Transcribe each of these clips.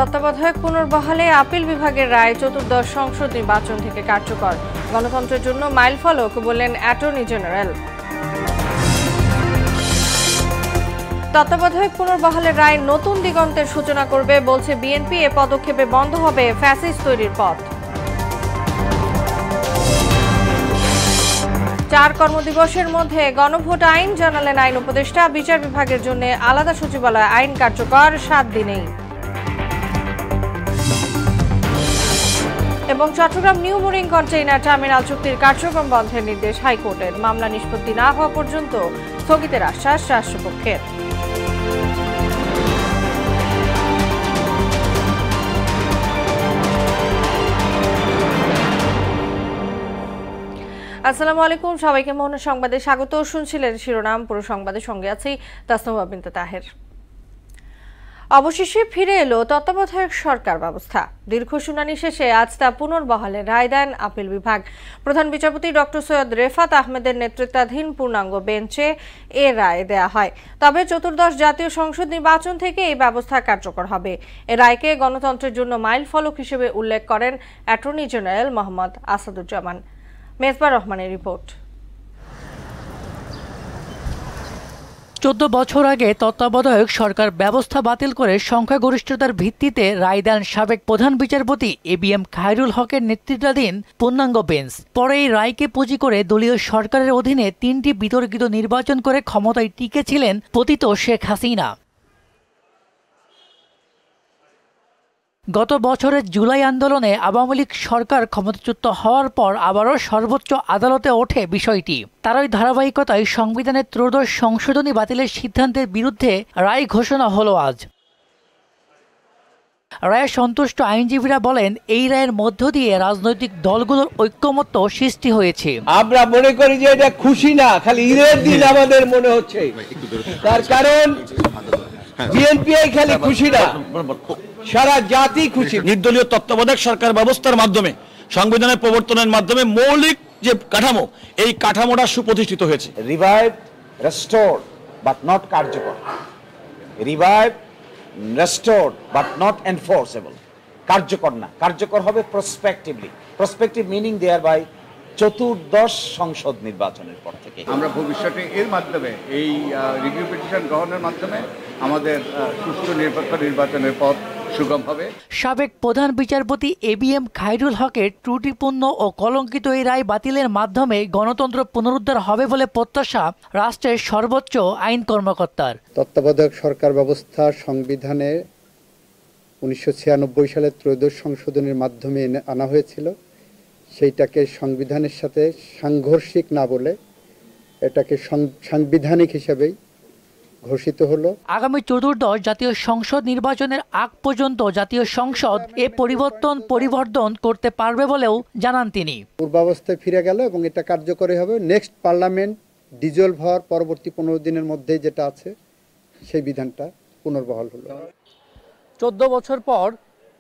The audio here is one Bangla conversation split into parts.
তত্ত্বাবধায়ক পুনর্বহালে আপিল বিভাগের রায় চতুর্দশ সংসদ নির্বাচন থেকে কার্যকর। গণতন্ত্রের জন্য মাইলফলক বললেন অ্যাটর্নি জেনারেল। তত্ত্বাবধায়ক পুনর্বহালের রায় নতুন দিগন্তের সূচনা করবে বলছে বিএনপি। এ পদক্ষেপে বন্ধ হবে ফ্যাসিস্ট তৈরির পথ। 4 কর্মদিবসের মধ্যে গণভোট আইন জানালেন আইন উপদেষ্টা। বিচার বিভাগের জন্য আলাদা সচিবালয়, আইন কার্যকর 7 দিনেই। এবং Chattogram New Mooring container terminal চুক্তির কার্যক্রম বন্ধের নির্দেশ হাইকোর্টের। মামলা নিষ্পত্তি না হওয়া পর্যন্ত স্থগিতের আশ্বাস রাষ্ট্রপক্ষের। আসসালামু আলাইকুম, সবাইকে মোহনা সংবাদে স্বাগত। শুনছিলেন শিরোনাম, পুরো সংবাদের সঙ্গে আছি তাসনুমা বিনতে তাহের। অবশেষে ফিরে এলো তত্ত্বাবধায়ক সরকার ব্যবস্থা। দীর্ঘ শুনানি শেষে আজ তা পুনর্বহালে রায় দেন আপিল বিভাগ। প্রধান বিচারপতি ডক্টর সৈয়দ রেফাত আহমেদের নেতৃত্বাধীন পূর্ণাঙ্গ বেঞ্চে এ রায় দেয়া হয়। তবে চতুর্দশ জাতীয় সংসদ নির্বাচন থেকে এই ব্যবস্থা কার্যকর হবে। এ রায়কে গণতন্ত্রের জন্য মাইল ফলক হিসেবে উল্লেখ করেন অ্যাটর্নি জেনারেল মোহাম্মদ আসাদুজ্জামান। মেজবা রহমানের রিপোর্ট। 14 বছর আগে তত্ত্বাবধায়ক সরকার ব্যবস্থা বাতিল করে সংখ্যাগরিষ্ঠতার ভিত্তিতে রায় দেন সাবেক প্রধান বিচারপতি এবিএম খায়রুল হকের নেতৃত্বাধীন পূর্ণাঙ্গ বেঞ্চ। পরে এই রায়কে পুঁজি করে দলীয় সরকারের অধীনে 3টি বিতর্কিত নির্বাচন করে ক্ষমতায় টিকেছিলেন পতিত শেখ হাসিনা। গত বছরের জুলাই আন্দোলনে আওয়ামী লীগ সরকার ক্ষমতাচ্যুত হওয়ার পর আবারও সর্বোচ্চ আদালতে ওঠে বিষয়টি। তারই ধারাবাহিকতায় সংবিধানের ত্রয়োদশ সংশোধনী বাতিলের সিদ্ধান্তের বিরুদ্ধে রায় ঘোষণা হলো আজ। রায়ে সন্তুষ্ট আইনজীবীরা বলেন, এই রায়ের মধ্য দিয়ে রাজনৈতিক দলগুলোর ঐক্যমত্য সৃষ্টি হয়েছে। আমরা মনে করি যে এটা খুশি না, খালি ঈদের দিন আমাদের মনে হচ্ছে। তার কারণ বিএনপি খালি খুশি না, সারা জাতি খুশি। নির্দলীয় তত্ত্বাবধায়ক সরকার ব্যবস্থার মাধ্যমে সংবিধানের প্রবর্তনের মাধ্যমে মৌলিক যে কাঠামো, এই কাঠামোটা সুপ্রতিষ্ঠিত হয়েছে। রিভাইভ, রেস্টোর বাট নট কার্যকর। Revive, restore but not enforceable. কার্যকর না, কার্যকর হবে প্রসপেক্টিভলি। প্রসপেক্টিভ মিনিং দেয়ার বাই চতুর্দশ সংসদ নির্বাচনের পর থেকে। আমরা ভবিষ্যতে এর মাধ্যমে এই রিভিউ পিটিশন গ্রহণের মাধ্যমে আমাদের সুষ্ঠু নিরপেক্ষ নির্বাচনের পথ সুগম হবে। সাবেক প্রধান বিচারপতি এবিএম খায়রুল হকের ত্রুটিপূর্ণ ও কলঙ্কিত এই রায় বাতিলের মাধ্যমে গণতন্ত্র পুনরুদ্ধার হবে বলে প্রত্যাশা রাষ্ট্রের সর্বোচ্চ আইন কর্মকর্তার। তত্ত্বাবধায়ক সরকার ব্যবস্থা সংবিধানে 1996 সালে ত্রয়োদশ সংশোধনের মাধ্যমে আনা হয়েছিল। সেইটাকে সংবিধানের সাথে সাংঘর্ষিক না বলে এটাকে সাংবিধানিক হিসেবেই ঘোষিত হলো। আগামী চতুর্দশ জাতীয় সংসদ নির্বাচনের আগ পর্যন্ত জাতীয় সংসদ এ পরিবর্তন করতে পারবে বলেও জানান তিনি। পূর্বাবস্থায় ফিরে গেল এবং এটা কার্যকরী হবে নেক্সট পার্লামেন্ট ডিজলভ হওয়ার পরবর্তী 15 দিনের মধ্যেই যেটা আছে সেই বিধানটা পুনর্বহাল হলো। 14 বছর পর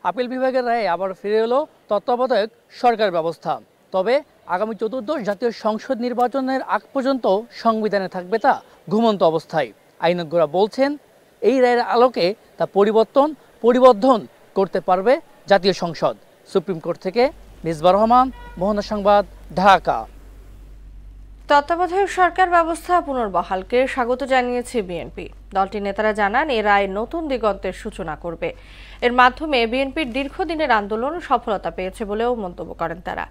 আপিল বিভাগের রায়ে আবার ফিরে এলো তত্ত্বাবধায়ক সরকার ব্যবস্থা। তবে আগামী চতুর্দশ জাতীয় সংসদ নির্বাচনের আগ পর্যন্ত সংবিধানে থাকবে তা ঘুমন্ত অবস্থায়। আইনজ্ঞরা বলছেন, এই রায়ের আলোকে তা পরিবর্ধন করতে পারবে জাতীয় সংসদ। সুপ্রিম কোর্ট থেকে মেজবা রহমান, মোহনা সংবাদ, ঢাকা। তত্ত্বাবধায়ক সরকার ব্যবস্থা পুনর্বহালকে স্বাগত জানিয়েছে বিএনপি। দলটির নেতারা জানান, এ রায় নতুন দিগন্তের সূচনা করবে। এর মাধ্যমে বিএনপির দীর্ঘদিনের আন্দোলন সফলতা পেয়েছে বলেও মন্তব্য করেন তারা।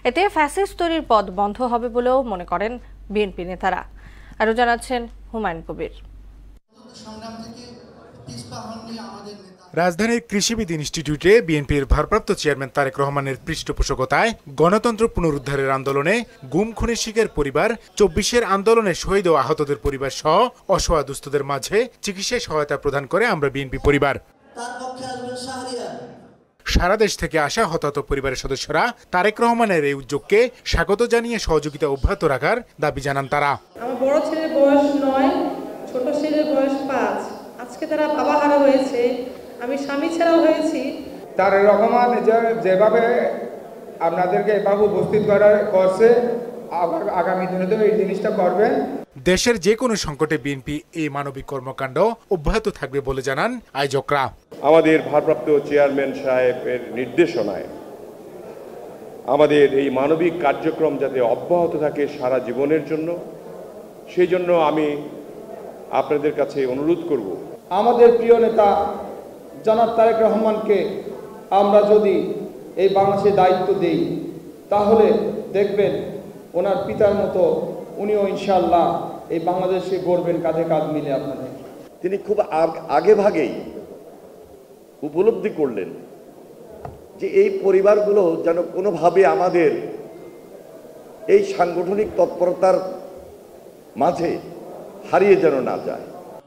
এতে ফ্যাসিস্ট তৈরির পথ বন্ধ হবে বলেও মনে করেন বিএনপি নেতারা। আরও জানাচ্ছেন হুমায়ুন কবির। রাজধানীর কৃষিবিদ ইনস্টিটিউটে বিএনপির ভারপ্রাপ্ত চেয়ারম্যান তারেক রহমানের পৃষ্ঠপোষকতায় গণতন্ত্র পুনরুদ্ধারের আন্দোলনে গুম খুনের শিকার পরিবার, 24-এর আন্দোলনে শহীদ ও আহতদের পরিবার সহ অসহায় দুস্থদের মাঝে চিকিৎসা সহায়তা প্রদান করে আমরা বিএনপি পরিবার। সারা দেশ থেকে আসা হতাহত পরিবারের সদস্যরা তারেক রহমানের এই উদ্যোগকে স্বাগত জানিয়ে সহযোগিতা অব্যাহত রাখার দাবি জানান তারা। আমার বড় ছেলের বয়স 9, ছোট ছেলের বয়স 5। আজকে তারা বাবা হারা হয়েছে, আমি স্বামী ছাড়াও হয়েছি। তারেক রহমান যেভাবে আপনাদেরকে এভাবে উপস্থিত করছে, আগামী দিনে তো এই জিনিসটা করবেন। দেশের যে কোনো সংকটে বিএনপি এই মানবিক কর্মকাণ্ড অব্যাহত থাকবে বলে জানান আয়োজকরা। আমাদের ভারপ্রাপ্ত চেয়ারম্যান সাহেবের নির্দেশনায় আমাদের এই মানবিক কার্যক্রম যাতে অব্যাহত থাকে সারা জীবনের জন্য, সেই জন্য আমি আপনাদের কাছে অনুরোধ করব, আমাদের প্রিয় নেতা জনাব তারেক রহমানকে আমরা যদি এই বাংলাদেশে দায়িত্ব দেই, তাহলে দেখবেন ওনার পিতার মতো উনিও ইনশাআল্লাহ এই বাংলাদেশে গড়বেন কাঁধে কাঁধ মিলে আপনাদের। তিনি খুব আগে ভাগেই উপলব্ধি করলেন যে এই পরিবারগুলো যেন কোনোভাবে আমাদের এই সাংগঠনিক তৎপরতার মাঝে হারিয়ে যেন না যায়।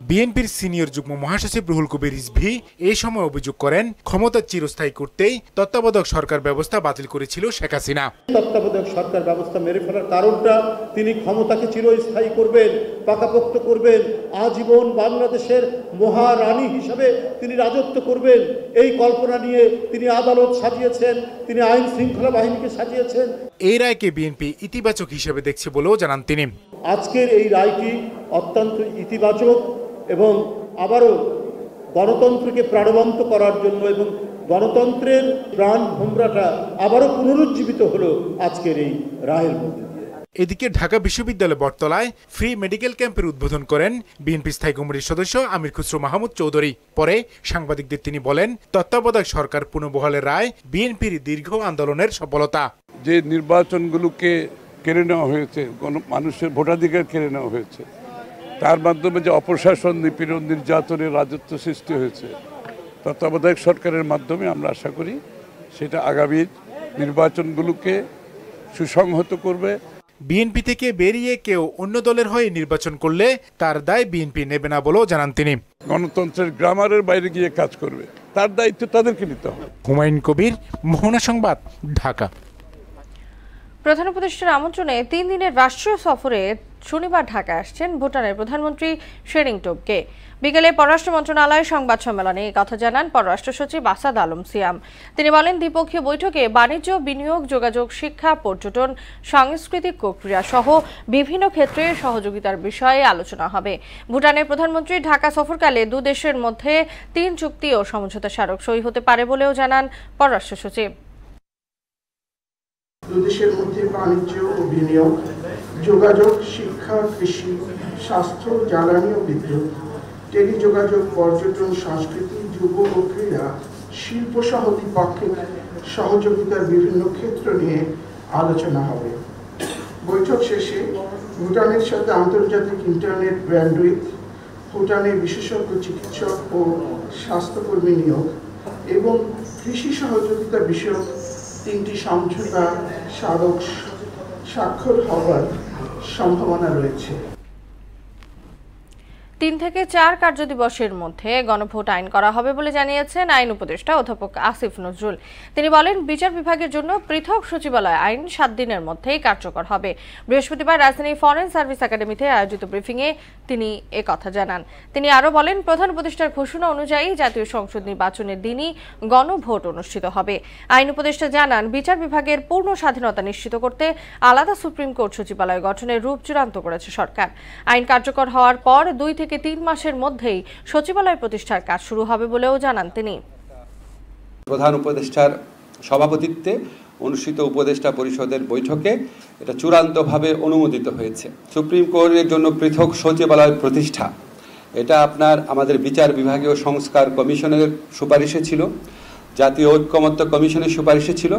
বিএনপির সিনিয়র যুগ্ম মহাসচিব রুহুল কবির রিজভী এই সময় অভিযোগ করেন, ক্ষমতা চিরস্থায়ী করতেই তত্ত্বাবধায়ক সরকার ব্যবস্থা বাতিল করেছিল শেখ হাসিনা। তত্ত্বাবধায়ক সরকার ব্যবস্থা মেরে ফেলার কারণটা তিনি ক্ষমতাকে চিরস্থায়ী করবেন, পাকাপোক্ত করবেন, আজীবন বাংলাদেশের মহারানী হিসাবে তিনি রাজত্ব করবেন, এই কল্পনা নিয়ে তিনি আদালত সাজিয়েছেন, তিনি আইন শৃঙ্খলা বাহিনীকে সাজিয়েছেন। এই রায়কে বিএনপি ইতিবাচক হিসেবে দেখছে বলেও জানান তিনি। আজকের এই রায়টি অত্যন্ত ইতিবাচক এবং আবারও গণতন্ত্রকে প্রাণবন্ত করার জন্য এবং গণতন্ত্রের প্রাণ ভোমরাটা আবারও পুনরুজ্জীবিত হলো আজকের এই রায়ের মধ্যে। এদিকে ঢাকা বিশ্ববিদ্যালয় বটতলায় ফ্রি মেডিকেল ক্যাম্পের উদ্বোধন করেন বিএনপি স্থায়ী কমিটির সদস্য আমির খুসরো মাহমুদ চৌধুরী। পরে সাংবাদিকদের তিনি বলেন, তত্ত্বাবধায়ক সরকার পুনর্বহালের রায় বিএনপির দীর্ঘ আন্দোলনের সফলতা। যে নির্বাচনগুলোকে কেড়ে নেওয়া হয়েছে, মানুষের ভোটাধিকার কেড়ে নেওয়া হয়েছে, তার মাধ্যমে যে অপশাসন, নিপীড়ন, নির্যাতনের রাজত্ব সৃষ্টি হয়েছে, তত্ত্বাবধায়ক সরকারের মাধ্যমে আমরা আশা করি সেটা আগামী নির্বাচনগুলোকে সুসংহত করবে। বিএনপি থেকে বেরিয়ে কেউ অন্য দলের হয়ে নির্বাচন করলে তার দায় বিএনপি নেবে না বলেও জানান তিনি। গণতন্ত্রের গ্রামারের বাইরে গিয়ে কাজ করবে, তার দায়িত্ব তাদেরকে নিতে হবে। হুমায়ুন কবির, মোহনা সংবাদ, ঢাকা। প্রধান উপদেষ্টার আমন্ত্রণে 3 দিনের রাষ্ট্রীয় সফরে শনিবার ঢাকায় আসছেন ভুটানের প্রধানমন্ত্রী শেরিং টোবগে। বিকেলে পররাষ্ট্র মন্ত্রণালয়ের সংবাদ সম্মেলনে এই কথা জানান পররাষ্ট্র সচিব আসাদ আলম সিয়াম। তিনি বলেন, দ্বিপক্ষীয় বৈঠকে বাণিজ্য, বিনিয়োগ, যোগাযোগ, শিক্ষা, পর্যটন, সাংস্কৃতিক প্রক্রিয়া সহ বিভিন্ন ক্ষেত্রে সহযোগিতার বিষয়ে আলোচনা হবে। ভুটানের প্রধানমন্ত্রী ঢাকা সফরকালে 2 দেশের মধ্যে 3 চুক্তি ও সমঝোতা স্মারক সই হতে পারে বলেও জানান পররাষ্ট্র সচিব। দুদেশের মধ্যে বাণিজ্য ও বিনিয়োগ, যোগাযোগ, শিক্ষা, কৃষি, স্বাস্থ্য, জ্বালানি ও বিদ্যুৎ, টেলিযোগাযোগ, পর্যটন, সংস্কৃতি, যুব ও ক্রীড়া, শিল্প সহ দ্বিপক্ষিক সহযোগিতার বিভিন্ন ক্ষেত্র নিয়ে আলোচনা হবে। বৈঠক শেষে ভুটানের সাথে আন্তর্জাতিক ইন্টারনেট ব্যান্ডউইথ, ভুটানের বিশেষজ্ঞ চিকিৎসক ও স্বাস্থ্যকর্মী নিয়োগ এবং কৃষি সহযোগিতা বিষয়ক 3টি সমঝোতা স্মারক স্বাক্ষর হওয়ার সম্ভাবনা রয়েছে। 3 থেকে 4 কার্যদিবসের মধ্যে গণভোট আইন করা হবে বলে জানিয়েছেন আইন উপদেষ্টা অধ্যাপক আসিফ নজরুল। তিনি বলেন, বিচার বিভাগের জন্য পৃথক সচিবালয় আইন 7 দিনের মধ্যেই কার্যকর হবে। বৃহস্পতিবার রাজধানীর ফরেন সার্ভিস একাডেমিতে আয়োজিত ব্রিফিংয়ে তিনি কথা জানান। তিনি আরও বলেন, প্রধান উপদেষ্টার ঘোষণা অনুযায়ী জাতীয় সংসদ নির্বাচনের দিনই গণভোট অনুষ্ঠিত হবে। আইন উপদেষ্টা জানান, বিচার বিভাগের পূর্ণ স্বাধীনতা নিশ্চিত করতে আলাদা সুপ্রিম কোর্ট সচিবালয় গঠনের রূপ চূড়ান্ত করেছে সরকার। আইন কার্যকর হওয়ার পর 2 থেকে 3 মাসের মধ্যেই সচিবালয় প্রতিষ্ঠার কাজ শুরু হবে বলেও জানান তিনি। প্রধান উপদেষ্টার সভাপতিত্বে অনুষ্ঠিত উপদেষ্টা পরিষদের বৈঠকে এটা চূড়ান্তভাবে অনুমোদিত হয়েছে। সুপ্রিম কোর্টের জন্য পৃথক সচিবালয় প্রতিষ্ঠা, এটা আমাদের বিচার বিভাগীয় সংস্কার কমিশনের সুপারিশে ছিল, জাতীয় ঐক্যমত্য কমিশনের সুপারিশে ছিল।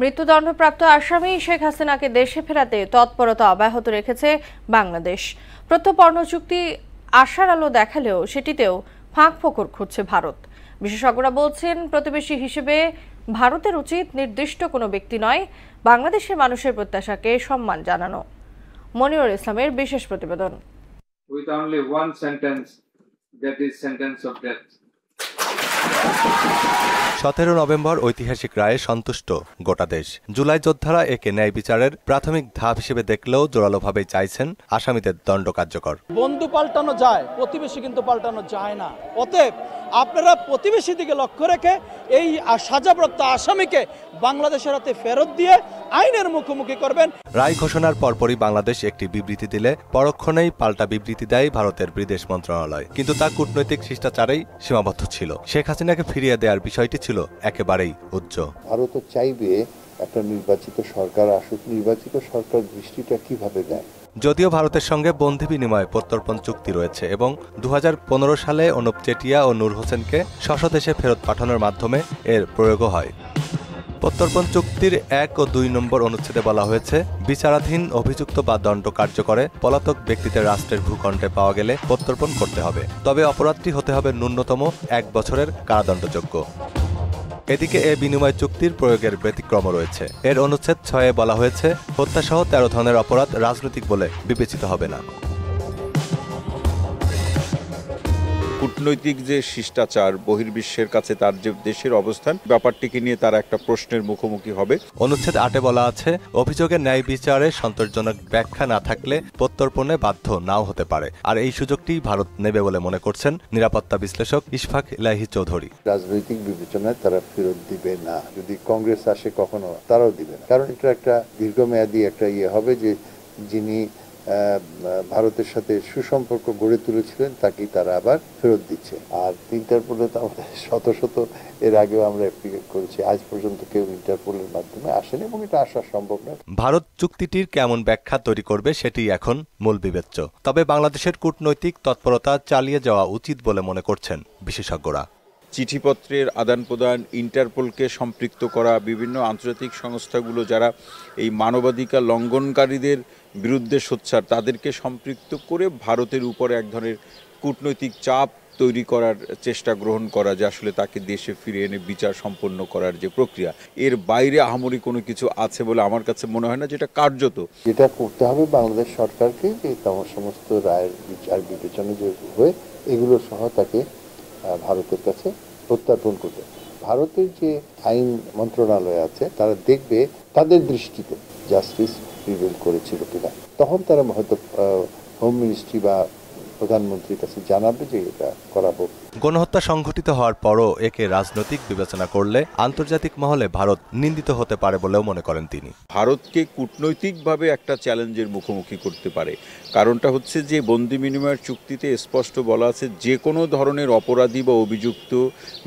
মৃত্যুদণ্ডপ্রাপ্ত আসামি শেখ হাসিনাকে দেশে ফেরাতে তৎপরতা অব্যাহত রেখেছে বাংলাদেশ। প্রত্যর্পণ চুক্তি আশার আলো দেখালেও সেটিতেও ফাঁকফোকর খুঁজছে ভারত। বিশেষজ্ঞরা বলছেন, প্রতিবেশী হিসেবে ভারতের উচিত নির্দিষ্ট কোনো ব্যক্তি নয়, বাংলাদেশের মানুষের প্রত্যাশাকে সম্মান জানানো। মনিরুল ইসলামের বিশেষ প্রতিবেদন। With only one sentence, that is sentence of death. 17 November ঐতিহাসিক রায়ে সন্তুষ্ট গোটা দেশ। জুলাই যোদ্ধারা একে ন্যায় বিচারের প্রাথমিক ধাপ হিসেবে দেখলেও জোরালোভাবেই চাইছেন আসামিদের দণ্ড কার্যকর। বন্ধু পাল্টানো যায়, প্রতিবেশী কিন্তু পাল্টানো যায় না। অতএব আপনারা প্রতিবেশী দিকে লক্ষ্য রেখে এই সাজাপ্রাপ্ত আসামিকে বাংলাদেশের হাতে ফেরত দিয়ে আইনের মুখোমুখি করবেন। রায় ঘোষণার পরপরই বাংলাদেশ একটি বিবৃতি দিলে পরক্ষণেই পাল্টা বিবৃতি দেয় ভারতের বিদেশ মন্ত্রণালয়, কিন্তু তা কূটনৈতিক শিষ্টাচারেই সীমাবদ্ধ ছিল। শেখ হাসিনাকে ফিরিয়ে দেওয়ার বিষয়টি ছিল একেবারেই উজ্জ্বল। ভারত চাইবে একটা নির্বাচিত সরকার আসুক, নির্বাচিত সরকার দৃষ্টিটা কিভাবে দেয়। যদিও ভারতের সঙ্গে বন্দি বিনিময় প্রত্যর্পণ চুক্তি রয়েছে এবং 2015 সালে অনুপ চেটিয়া ও নূর হোসেনকে স্বদেশে ফেরত পাঠানোর মাধ্যমে এর প্রয়োগও হয়। প্রত্যর্পণ চুক্তির 1 ও 2 নম্বর অনুচ্ছেদে বলা হয়েছে, বিচারাধীন অভিযুক্ত বা দণ্ড কার্যকরে পলাতক ব্যক্তিদের রাষ্ট্রের ভূখণ্ডে পাওয়া গেলে প্রত্যর্পণ করতে হবে, তবে অপরাধটি হতে হবে ন্যূনতম 1 বছরের কারাদণ্ডযোগ্য। এদিকে এ বিনিময় চুক্তির প্রয়োগের ব্যতিক্রম রয়েছে। এর অনুচ্ছেদ 6-এ বলা হয়েছে, হত্যাসহ 13 ধরনের অপরাধ রাজনৈতিক বলে বিবেচিত হবে না। কূটনৈতিক যে শিষ্টাচার, বহির্বিশ্বের কাছে তার যে দেশের অবস্থান, ব্যাপারটিকে নিয়ে তারা একটা প্রশ্নের মুখোমুখি হবে। অনুচ্ছেদ 8-এ বলা আছে, অভিযোগের ন্যায় বিচারে সন্তোষজনক ব্যাখ্যা না থাকলে প্রত্যর্পণে বাধ্য নাও হতে পারে। আর এই সুযোগটি ভারত নেবে বলে মনে করছেন নিরাপত্তা বিশ্লেষক ইশফাক ইলাহি চৌধুরী। রাজনৈতিক বিবেচনায় তারা ফেরত দিবে না, যদি কংগ্রেস আসে কখনো তারাও দিবে না, কারণ এটা একটা দীর্ঘমেয়াদী একটা হবে যে যিনি ভারতের সাথে সুসম্পর্ক গড়ে তুলেছিলেন তাকেই তারা আবার ফেরত দিচ্ছে। আর ইন্টারপোলে তো আমাদের শত এর আগেও আমরা অ্যাপ্লিকেট করেছি, আজ পর্যন্ত কেউ ইন্টারপোলের মাধ্যমে আসেনি এবং এটা আসা সম্ভব নয়। ভারত চুক্তিটির কেমন ব্যাখ্যা তৈরি করবে সেটি এখন মূল বিবেচ্য। তবে বাংলাদেশের কূটনৈতিক তৎপরতা চালিয়ে যাওয়া উচিত বলে মনে করছেন বিশেষজ্ঞরা। চিঠিপত্রের আদান প্রদান, ইন্টারপোলকে সম্পৃক্ত করা, বিভিন্ন আন্তর্জাতিক সংস্থাগুলো যারা এই মানবাধিকার লঙ্ঘনকারীদের বিরুদ্ধে সোচ্চার, তাদেরকে সম্পৃক্ত করে ভারতের উপরে এক ধরনের কূটনৈতিক চাপ তৈরি করার চেষ্টা গ্রহণ করা, যে আসলে তাকে দেশে ফিরে এনে বিচার সম্পন্ন করার যে প্রক্রিয়া, এর বাইরে আহামরি কোনো কিছু আছে বলে আমার কাছে মনে হয় না। যেটা কার্যত যেটা করতে হবে বাংলাদেশ সরকারকে, যে তোমার সমস্ত রায়ের বিচার বিবেচনা যে হয়ে এগুলো সহ তাকে ভারতের কাছে প্রত্যর্পণ করবে। ভারতের যে আইন মন্ত্রণালয় আছে তারা দেখবে তাদের দৃষ্টিতে জাস্টিস প্রিভেল করেছিল কিনা, তখন তারা হয়তো হোম মিনিস্ট্রি বা প্রধানমন্ত্রীর কাছে জানাবে যে এটা করাবো। গণহত্যা সংঘটিত হওয়ার পরও একে রাজনৈতিক বিবেচনা করলে আন্তর্জাতিক মহলে ভারত নিন্দিত হতে পারে বলেও মনে করেন তিনি। ভারতকে কূটনৈতিকভাবে একটা চ্যালেঞ্জের মুখোমুখি করতে পারে। কারণটা হচ্ছে যে বন্দি বিনিময়ের চুক্তিতে স্পষ্ট বলা আছে, যে কোনো ধরনের অপরাধী বা অভিযুক্ত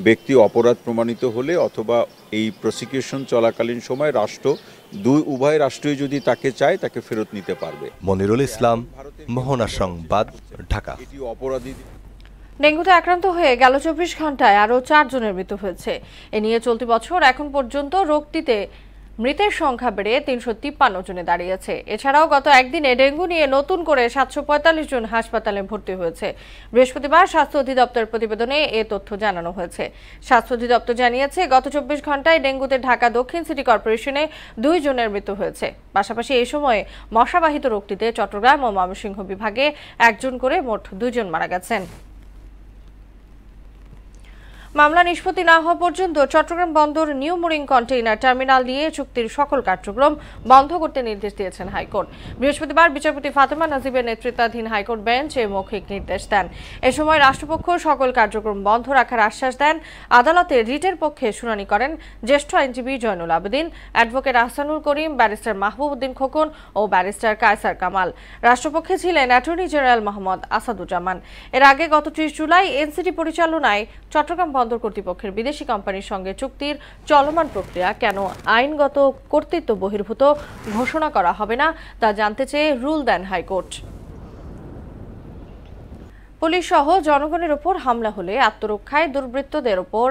ব্যক্তি অপরাধ প্রমাণিত হলে অথবা এই প্রসিকিউশন চলাকালীন সময় রাষ্ট্র উভয় রাষ্ট্রই যদি তাকে চায় তাকে ফেরত নিতে পারবে। মনিরুল ইসলাম, মোহনা সংবাদ, ঢাকা। ডেঙ্গুতে আক্রান্ত হয়ে গেল 24 ঘন্টায় আরও 4 জনের মৃত্যু হয়েছে। এ নিয়ে চলতি বছর এখন পর্যন্ত রোগটিতে মৃতের সংখ্যা বেড়ে 353 জনে দাঁড়িয়েছে। এছাড়াও গত একদিনে ডেঙ্গু নিয়ে নতুন করে 745 জন হাসপাতালে ভর্তি হয়েছে। বৃহস্পতিবার স্বাস্থ্য অধিদপ্তরের প্রতিবেদনে এ তথ্য জানানো হয়েছে। স্বাস্থ্য অধিদপ্তর জানিয়েছে, গত 24 ঘন্টায় ডেঙ্গুতে ঢাকা দক্ষিণ সিটি কর্পোরেশনে 2 জনের মৃত্যু হয়েছে। পাশাপাশি এই সময়ে মশাবাহিত রোগটিতে চট্টগ্রাম ও ময়মনসিংহ বিভাগে 1 জন করে মোট 2 জন মারা গেছেন। মামলা নিষ্পত্তি না হওয়া পর্যন্ত চট্টগ্রাম বন্দর নিউ মুরিং কন্টেইনার টার্মিনাল নিয়ে চুক্তির সকল কার্যক্রম বন্ধ করতে নির্দেশ দিয়েছেন হাইকোর্ট। বৃহস্পতিবার বিচারপতি ফাতেমা নাজিবের নেতৃত্বাধীন হাইকোর্ট বেঞ্চ এই মৌখিক নির্দেশ দেন। এ সময় রাষ্ট্রপক্ষ সকল কার্যক্রম বন্ধ রাখার আশ্বাস দেন। আদালতে রিটের পক্ষে শুনানি করেন জ্যেষ্ঠ আইনজীবী জয়নুল আবেদিন, অ্যাডভোকেট আহসানুল করিম, ব্যারিস্টার মাহবুব উদ্দিন খোকন ও ব্যারিস্টার কায়সার কামাল। রাষ্ট্রপক্ষে ছিলেন অ্যাটর্নি জেনারেল মোহাম্মদ আসাদুজ্জামান। এর আগে গত 30 জুলাই এনসিটি পরিচালনায় চট্টগ্রাম বন্দর কর্তৃপক্ষের বিদেশি কোম্পানির সঙ্গে চুক্তির চলমান প্রক্রিয়া কেন আইনগত কর্তৃত্ব বহির্ভূত ঘোষণা করা হবে না তা জানতে চেয়ে রুল দেন হাইকোর্ট। পুলিশ সহ জনগণের উপর হামলা হলে আত্মরক্ষায় দুর্বৃত্তদের উপর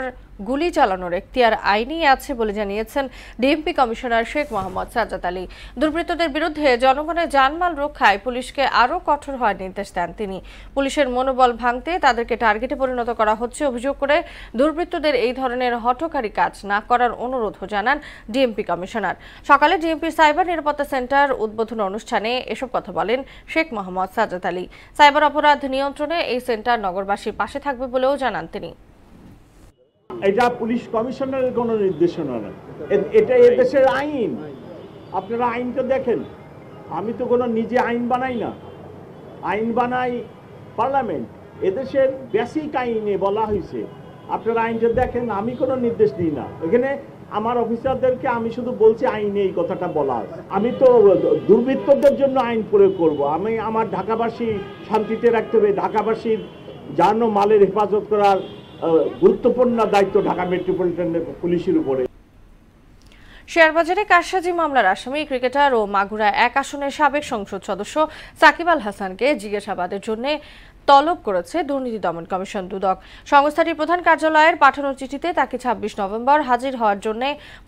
গুলি চালানোর এখতিয়ার আইনি আছে বলে জানিয়েছেন ডিএমপি কমিশনার শেখ মোহাম্মদ সাজ্জাদ আলী। দুর্বৃত্তদের বিরুদ্ধে জনগণের জানমাল রক্ষায় পুলিশকে আরও কঠোর হওয়ার নির্দেশ দেন তিনি। পুলিশের মনোবল ভাঙতে তাদেরকে টার্গেটে পরিণত করা হচ্ছে অভিযোগ করে দুর্বৃত্তদের এই ধরনের হঠকারী কাজ না করার অনুরোধও জানান ডিএমপি কমিশনার। সকালে ডিএমপির সাইবার নিরাপত্তা সেন্টার উদ্বোধন অনুষ্ঠানে এসব কথা বলেন শেখ মোহাম্মদ সাজ্জাদ আলী। সাইবার অপরাধ নিয়ন্ত্রণে এই সেন্টার নগরবাসীর পাশে থাকবে বলেও জানান তিনি। এটা পুলিশ কমিশনারের কোনো নির্দেশনা না, এটা এদেশের আইন। আপনারা আইনটা দেখেন। আমি তো কোনো নিজে আইন বানাই না, আইন বানাই পার্লামেন্ট। এদেশের বেসিক আইনে বলা হয়েছে, আপনারা আইনটা দেখেন। আমি কোনো নির্দেশ দিই না এখানে। আমার অফিসারদেরকে আমি শুধু বলছি আইনে এই কথাটা বলা আছে। আমি তো দুর্বৃত্তদের জন্য আইন প্রয়োগ করব? আমি আমার ঢাকাবাসী শান্তিতে রাখতে হবে। ঢাকাবাসীর জান ও মালের হেফাজত করার গুরুত্বপূর্ণ দায়িত্ব ঢাকা মেট্রোপলিটন পুলিশের উপরে। শেয়ারবাজারে কারসাজি মামলার আসামি ক্রিকেটার ও মাগুরা 1 আসনের সাবেক সংসদ সদস্য সাকিব আল হাসানকে জিজ্ঞাসাবাদের জন্য তলব করেছে দুর্নীতি দমন কমিশন দুদক। সংস্থাটির প্রধান কার্যালয়ের পাঠানো চিঠিতে তাকে 26 নভেম্বর হাজির হওয়ার জন্য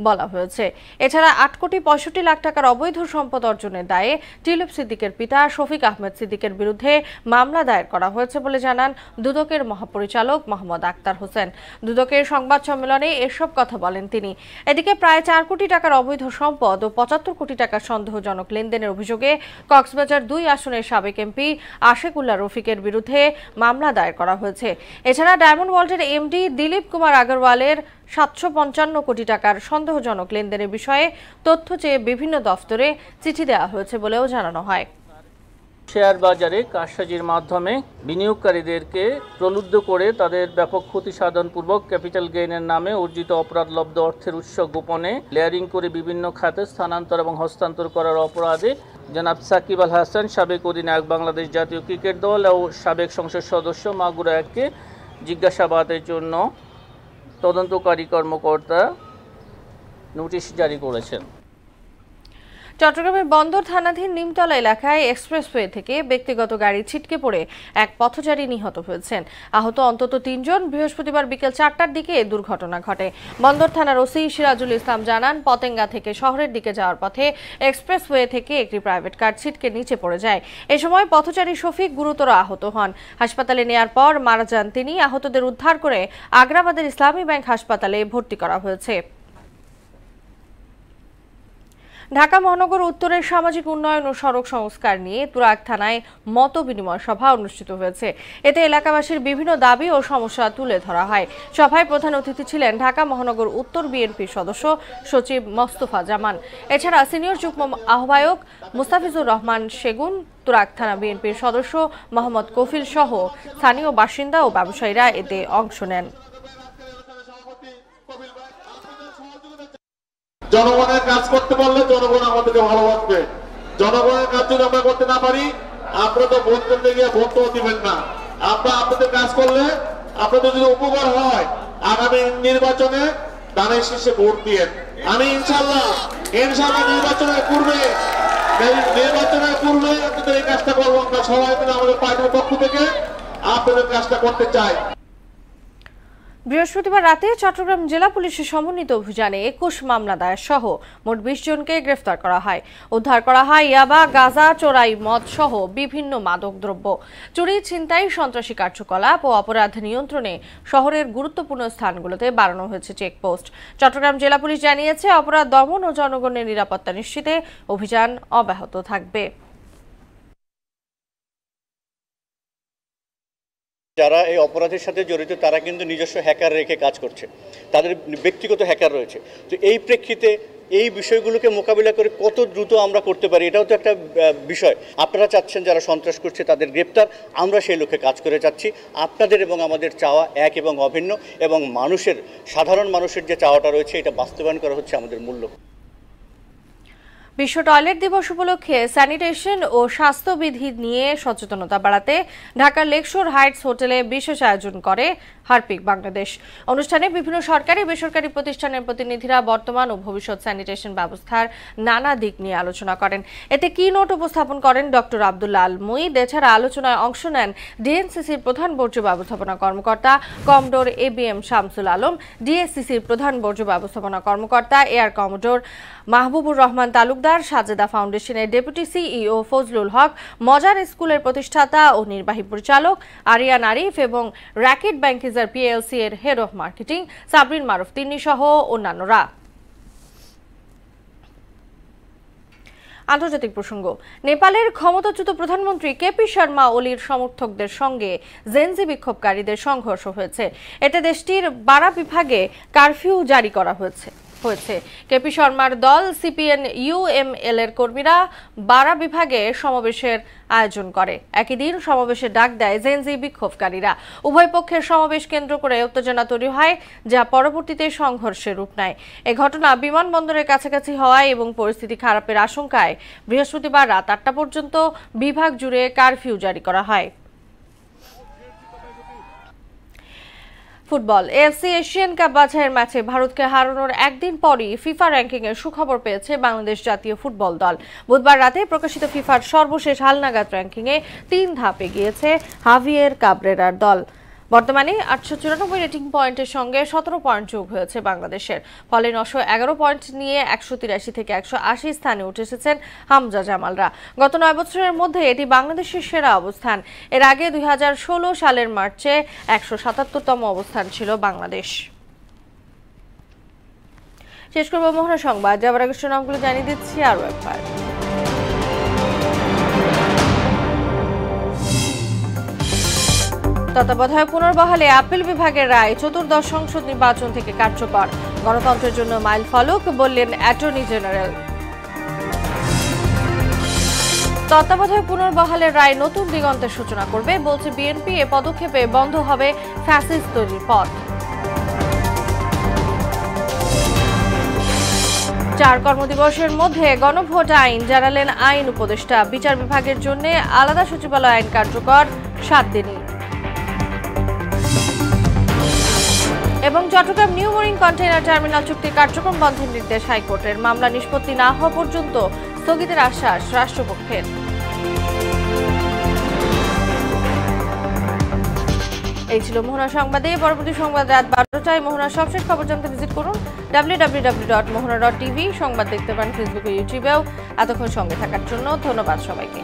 বলা হয়েছে। এছাড়া 8,65,00,000 টাকার অবৈধ সম্পদ অর্জনের দায়ে টিউলিপ সিদ্দিকের পিতা শফিক আহমেদ সিদ্দিকের বিরুদ্ধে মামলা দায়ের করা হয়েছে বলে জানান দুদকের মহাপরিচালক মোহাম্মদ আক্তার হোসেন। দুদকের সংবাদ সম্মেলনে এসব কথা বলেন তিনি। এদিকে প্রায় 4 কোটি টাকার অবৈধ সম্পদ ও 75 কোটি টাকার সন্দেহজনক লেনদেনের অভিযোগে কক্সবাজার 2 আসনের সাবেক এমপি আশেকুল্লাহ রফিকের বিরুদ্ধে মামলা দায়ের করা হয়েছে। এছাড়া ডায়মন্ড ওয়ার্ল্ডের এমডি দিলীপ কুমার আগরওয়ালের 755 কোটি টাকার সন্দেহজনক লেনদেনের বিষয়ে তথ্য চেয়ে বিভিন্ন দফতরে চিঠি দেওয়া হয়েছে বলেও জানানো হয়। শেয়ার বাজারে কারসাজির মাধ্যমে বিনিয়োগকারীদেরকে প্রলুব্ধ করে তাদের ব্যাপক ক্ষতি সাধনপূর্বক ক্যাপিটাল গেইনের নামে অর্জিত অপরাধলব্ধ অর্থের উৎস গোপনে লেয়ারিং করে বিভিন্ন খাতে স্থানান্তর এবং হস্তান্তর করার অপরাধে জনাব সাকিব আল হাসান, সাবেক অধিনায়ক বাংলাদেশ জাতীয় ক্রিকেট দল ও সাবেক সংসদ সদস্য মাগুরা 1কে জিজ্ঞাসাবাদের জন্য তদন্তকারী কর্মকর্তা নোটিশ জারি করেছেন। চট্টগ্রামের বন্দর থানাধীন নিমতলা এলাকায় এক্সপ্রেসওয়ে থেকে ব্যক্তিগত গাড়ি ছিটকে পড়ে এক পথচারী নিহত হয়েছেন। আহত অন্তত 3 জন। বৃহস্পতিবার বিকেল 4টার দিকে দুর্ঘটনা ঘটে। বন্দর থানার ওসি সিরাজুল ইসলাম জানান, পতেঙ্গা থেকে শহরের দিকে যাওয়ার পথে এক্সপ্রেসওয়ে থেকে একটি প্রাইভেট কার ছিটকে নিচে পড়ে যায়। এ সময় পথচারী শফিক গুরুতর আহত হন। হাসপাতালে নেয়ার পর মারা যান তিনি। আহতদের উদ্ধার করে আগ্রাবাদের ইসলামী ব্যাংক হাসপাতালে ভর্তি করা হয়েছে। ঢাকা মহানগর উত্তরের সামাজিক উন্নয়ন ও সড়ক সংস্কার নিয়ে তুরাগ থানায় মত বিনিময় সভা অনুষ্ঠিত হয়েছে। এতে এলাকাবাসীর বিভিন্ন দাবি ও সমস্যা তুলে ধরা হয়। সভায় প্রধান অতিথি ছিলেন ঢাকা মহানগর উত্তর বিএনপির সদস্য সচিব মোস্তফা জামান। এছাড়া সিনিয়র যুগ্ম আহ্বায়ক মুস্তাফিজুর রহমান সেগুন, তুরাগ থানা বিএনপির সদস্য মোহাম্মদ কফিল সহ স্থানীয় বাসিন্দা ও ব্যবসায়ীরা এতে অংশ নেন। জনগণের কাজ করতে পারলে জনগণ আমাদেরকে ভালোবাসবে। জনগণের কাজ যদি আমরা করতে না পারি, আপনারা তো ভোট করতে গিয়ে ভোট তো দিবেন না। আমরা আপনাদের কাজ করলে আপনাদের যদি উপকার হয়, আগামী নির্বাচনে দানের শীর্ষে ভোট দিয়ে আমি ইনশাল্লাহ নির্বাচনের পূর্বে আপনাদের এই কাজটা করবো। আমরা সবাই মিলে আমাদের পার্টির পক্ষ থেকে আপনাদের কাজটা করতে চাই। বৃহস্পতিবার রাতে চট্টগ্রাম জেলা পুলিশের সমন্বিত অভিযানে 21 মামলা দায়ের সহ মোট 20 জনকে গ্রেফতার করা হয়। উদ্ধার করা হয় ইয়াবা, গাঁজা, চোরাই মদ সহ বিভিন্ন মাদকদ্রব্য। চুরি, ছিনতাই, সন্ত্রাসী কার্যকলাপ ও অপরাধ নিয়ন্ত্রণে শহরের গুরুত্বপূর্ণ স্থানগুলোতে বাড়ানো হয়েছে চেকপোস্ট। চট্টগ্রাম জেলা পুলিশ জানিয়েছে, অপরাধ দমন ও জনগণের নিরাপত্তা নিশ্চিতে অভিযান অব্যাহত থাকবে। যারা এই অপরাধের সাথে জড়িত তারা কিন্তু নিজস্ব হ্যাকার রেখে কাজ করছে, তাদের ব্যক্তিগত হ্যাকার রয়েছে। তো এই প্রেক্ষিতে এই বিষয়গুলোকে মোকাবিলা করে কত দ্রুত আমরা করতে পারি, এটাও তো একটা বিষয়। আপনারা চাচ্ছেন যারা সন্ত্রাস করছে তাদের গ্রেপ্তার, আমরা সেই লক্ষ্যে কাজ করে যাচ্ছি। আপনাদের এবং আমাদের চাওয়া এক এবং অভিন্ন, এবং সাধারণ মানুষের যে চাওয়াটা রয়েছে এটা বাস্তবায়ন করা হচ্ছে আমাদের মূল লক্ষ্য। বিশ্ব টয়লেট দিবস উপলক্ষে স্যানিটেশন ও স্বাস্থ্যবিধি নিয়ে সচেতনতা বাড়াতে ঢাকার লেকশোর হাইটস হোটেলে বিশেষ আয়োজন করে হারপিক বাংলাদেশ। অনুষ্ঠানে বিভিন্ন সরকারি বেসরকারি প্রতিষ্ঠানের প্রতিনিধিরা বর্তমান ও ভবিষ্যৎ স্যানিটেশন ব্যবস্থার নানা দিক নিয়ে আলোচনা করেন। এতে কি নোট উপস্থাপন করেন ডক্টর আব্দুল্লাহ আল মুঈদ। এছাড়া আলোচনায় অংশ নেন ডিএনসিসির প্রধান বর্জ্য ব্যবস্থাপনা কর্মকর্তা কমডোর এবিএম শামসুল আলম, ডিএসসিসির প্রধান বর্জ্য ব্যবস্থাপনা কর্মকর্তা এয়ার কমডোর মাহবুবুর রহমান তালুকদার, সাজেদা ফাউন্ডেশনের ডেপুটি সিইও ফজলুল হক, মজার স্কুলের প্রতিষ্ঠাতা ও নির্বাহী পরিচালক আরিয়ান আরিফ এবং র্যাকেট ব্যাংকিজার পিএলসি এর হেড অফ মার্কেটিং সাবরিন মারুফ তিন্নি সহ অন্যান্যরা। আন্তর্জাতিক প্রসঙ্গ, নেপালের ক্ষমতাচ্যুত প্রধানমন্ত্রী কেপি শর্মা ওলির সমর্থকদের সঙ্গে জেনজি বিক্ষোভকারীদের সংঘর্ষ হয়েছে। এতে দেশটির 12 বিভাগে কারফিউ জারি করা হয়েছে। কেপি শর্মার দল সিপিএন ইউএমএল এর কর্মীরা 12 বিভাগে সমাবেশের আয়োজন করে। একই দিন সমাবেশে ডাক দেয় জেনজি বিক্ষোভকারীরা। উভয় পক্ষের সমাবেশ কেন্দ্র করে উত্তেজনা তৈরি হয়, যা পরবর্তীতে সংঘর্ষের রূপ নেয়। এ ঘটনা বিমানবন্দরের কাছাকাছি হওয়ায় এবং পরিস্থিতি খারাপের আশঙ্কায় বৃহস্পতিবার রাত 8টা পর্যন্ত বিভাগ জুড়ে কারফিউ জারি করা হয়। ফুটবল, এএফসি এশিয়ান কাপ বাছাইয়ের ম্যাচে ভারতকে হারানোর একদিন পরই ফিফা র্যাঙ্কিং এর সুখবর পেয়েছে বাংলাদেশ জাতীয় ফুটবল দল। বুধবার রাতে প্রকাশিত ফিফার সর্বশেষ হালনাগাদ র্যাঙ্কিং এ 3 ধাপে গিয়েছে হাভিয়ের কাবরেরার দল। বর্তমানে 894 রেটিং পয়েন্টের সঙ্গে 17 পয়েন্ট যোগ হয়েছে বাংলাদেশের। ফলে 911 পয়েন্ট নিয়ে 183 থেকে 180 স্থানে উঠে এসেছেন হামজা জামালরা। গত 9 বছরের মধ্যে এটি বাংলাদেশের সেরা অবস্থান। এর আগে 2016 সালের মার্চে 177তম অবস্থান ছিল বাংলাদেশ। শেষ করব মোহনা সংবাদ, যাবার আগে নামগুলো জানিয়ে দিচ্ছি আরও একবার। তত্ত্বাবধায়ক পুনর্বহালে আপিল বিভাগের রায় 14দশ সংসদ নির্বাচন থেকে কার্যকর। গণতন্ত্রের জন্য মাইল ফলক, বললেন অ্যাটর্নি জেনারেল। তত্ত্বাবধায়ক পুনর্বহালের রায় নতুন দিগন্তের সূচনা করবে, বলছে বিএনপি। এ পদক্ষেপে বন্ধ হবে ফ্যাসিস্ট তৈরির পথ। 4 কর্মদিবসের মধ্যে গণভোট আইন জানালেন আইন উপদেষ্টা। বিচার বিভাগের জন্য আলাদা সচিবালয় আইন কার্যকর 7 দিনই। এবং Chattogram New Mooring container terminal চুক্তি কার্যক্রম বন্ধের নির্দেশ হাইকোর্টের। মামলা নিষ্পত্তি না হওয়া পর্যন্ত স্থগিতের আশ্বাস রাষ্ট্রপক্ষের। এই ছিল মোহনা সংবাদে। পরবর্তী সংবাদ রাত 12টায়। মোহনার সবশেষ খবর জানতে ভিজিট করুন www.mohana.tv। সংবাদ দেখতে পান ফেসবুক ও ইউটিউবেও। এতক্ষণ সঙ্গে থাকার জন্য ধন্যবাদ সবাইকে।